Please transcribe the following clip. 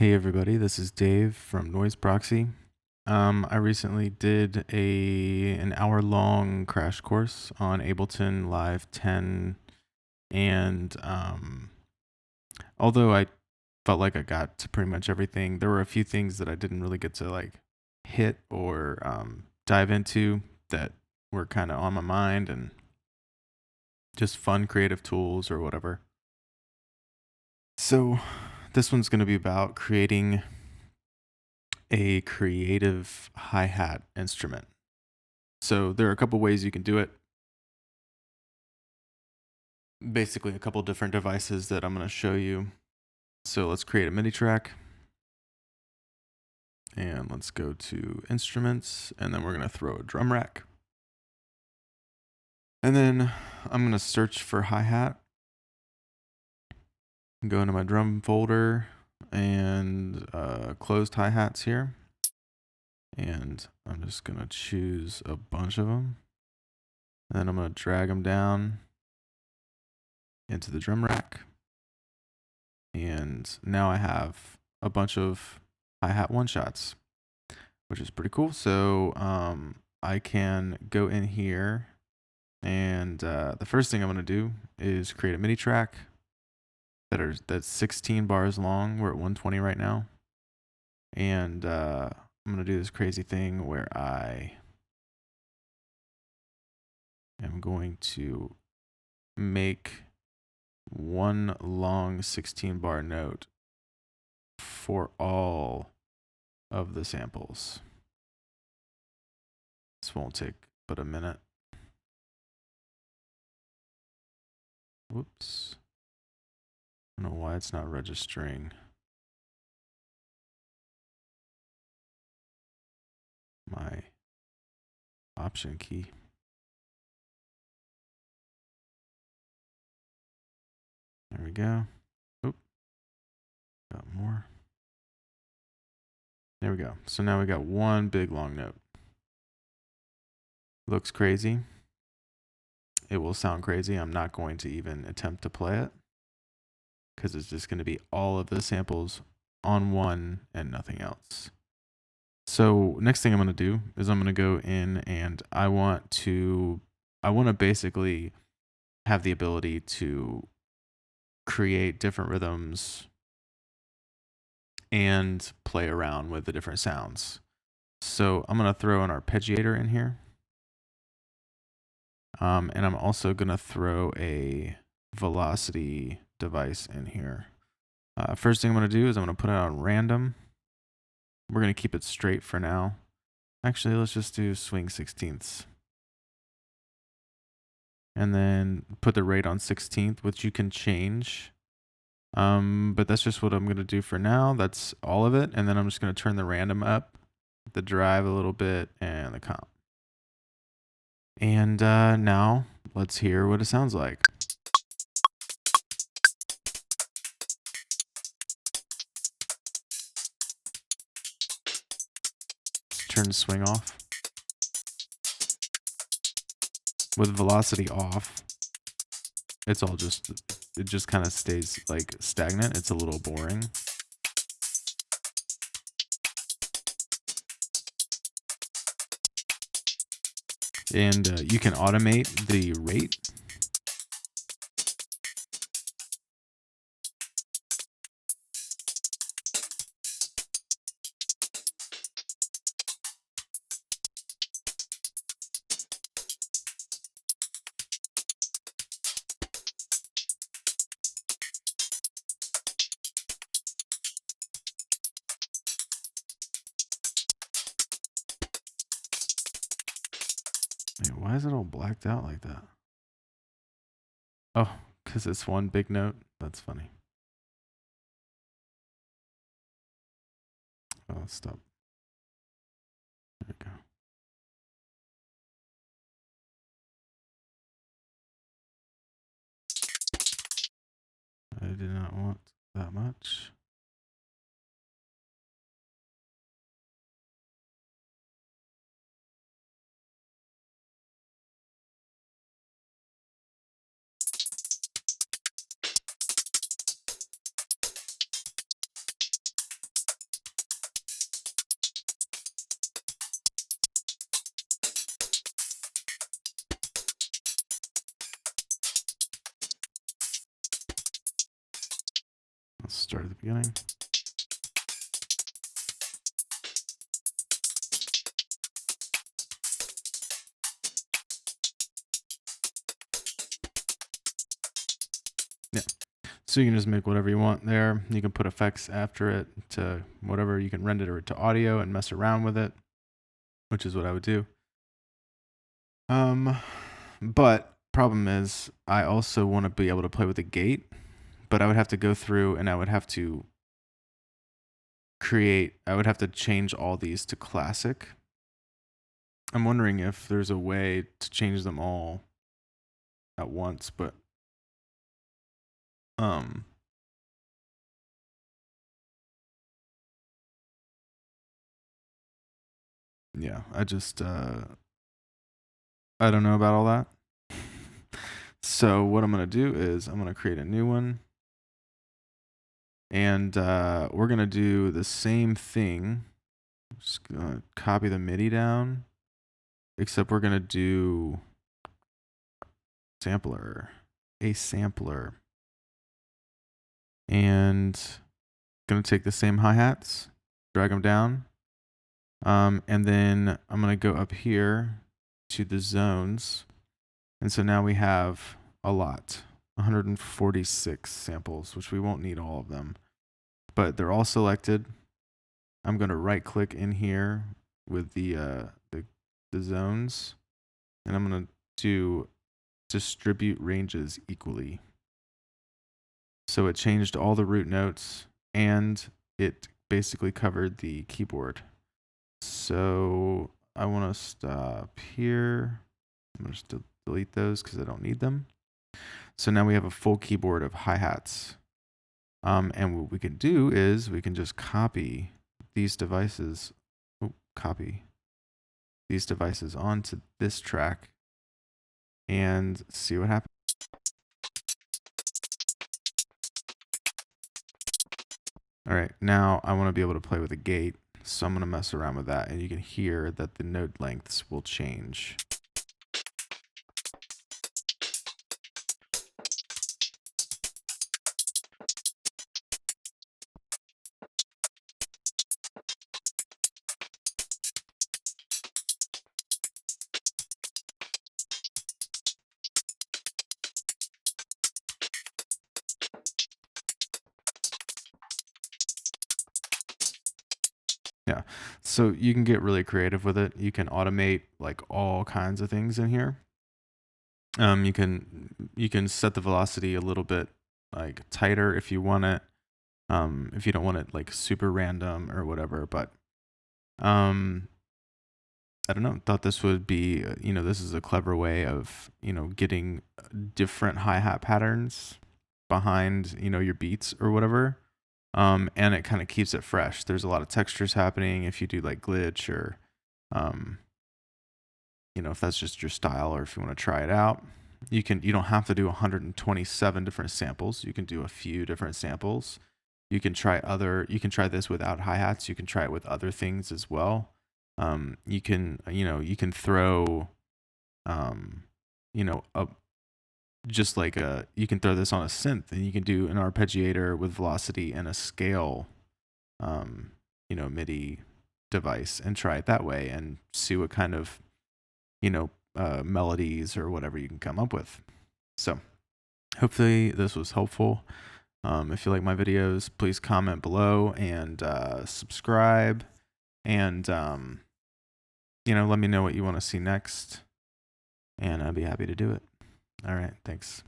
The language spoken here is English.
Hey everybody, this is Dave from Noizeproxy. I recently did an hour-long crash course on Ableton Live 10, and although I felt like I got to pretty much everything, there were a few things that I didn't really get to hit or dive into that were kind of on my mind and just fun creative tools or whatever. So this one's going to be about creating a creative hi-hat instrument. So there are a couple ways you can do it. Basically, a couple different devices that I'm going to show you. So let's create a MIDI track. And let's go to instruments. And then we're going to throw a drum rack. And then I'm going to search for hi-hat. Go into my drum folder and closed hi-hats here. And I'm just going to choose a bunch of them. And then I'm going to drag them down into the drum rack. And now I have a bunch of hi-hat one-shots, which is pretty cool. So I can go in here and the first thing I'm going to do is create a MIDI track that's 16 bars long. We're at 120 right now. And I'm going to do this crazy thing where I am going to make one long 16 bar note for all of the samples. This won't take but a minute. Whoops. I don't know why it's not registering my option key. There we go. Oop. Got more. There we go. So now we got one big long note. Looks crazy. It will sound crazy. I'm not going to even attempt to play it because it's just going to be all of the samples on one and nothing else. So next thing I'm going to do is I'm going to go in and I want to basically have the ability to create different rhythms and play around with the different sounds. So I'm going to throw an arpeggiator in here. And I'm also going to throw a velocity device in here. First thing I'm going to do is I'm going to put it on random. We're going to keep it straight for now. Actually, let's just do swing 16ths. And then put the rate on 16th, which you can change. But that's just what I'm going to do for now. That's all of it. And then I'm just going to turn the random up, the drive a little bit, and the comp. And now let's hear what it sounds like. Let's turn the swing off. With velocity off, it just kind of stays like stagnant. It's a little boring. And you can automate the rate. Wait, why is it all blacked out like that? Oh, because it's one big note. That's funny. Oh, stop. There we go. I did not want that much. Let's start at the beginning. Yeah. So you can just make whatever you want there. You can put effects after it to whatever. You can render it to audio and mess around with it, which is what I would do. But problem is I also want to be able to play with the gate, but I would have to go through and I would have to change all these to classic. I'm wondering if there's a way to change them all at once, but yeah, I don't know about all that. So what I'm going to do is I'm going to create a new one. And we're going to do the same thing. Just going to copy the MIDI down. Except we're going to do a sampler. And going to take the same hi-hats, drag them down. And then I'm going to go up here to the zones. And so now we have a lot, 146 samples, which we won't need all of them, but they're all selected. I'm going to right click in here with the zones, and I'm going to do distribute ranges equally. So it changed all the root notes and it basically covered the keyboard. So I want to stop here. I'm going to just delete those because I don't need them. So now we have a full keyboard of hi-hats. And what we can do is we can just copy these devices. Copy these devices onto this track and see what happens. All right, now I want to be able to play with a gate. So I'm going to mess around with that, and you can hear that the note lengths will change. Yeah, so you can get really creative with it. You can automate like all kinds of things in here. You can set the velocity a little bit like tighter if you want it. If you don't want it like super random or whatever, but I don't know. Thought this would be, this is a clever way of, getting different hi-hat patterns behind, your beats or whatever. And it kind of keeps it fresh. There's a lot of textures happening if you do like glitch or, if that's just your style or if you want to try it out. You don't have to do 127 different samples. You can do a few different samples. You can try this without hi-hats. You can try it with other things as well. You can throw, you can throw this on a synth and you can do an arpeggiator with velocity and a scale, MIDI device and try it that way and see what kind of, melodies or whatever you can come up with. So hopefully this was helpful. If you like my videos, please comment below and subscribe and, let me know what you want to see next and I'd be happy to do it. All right. Thanks.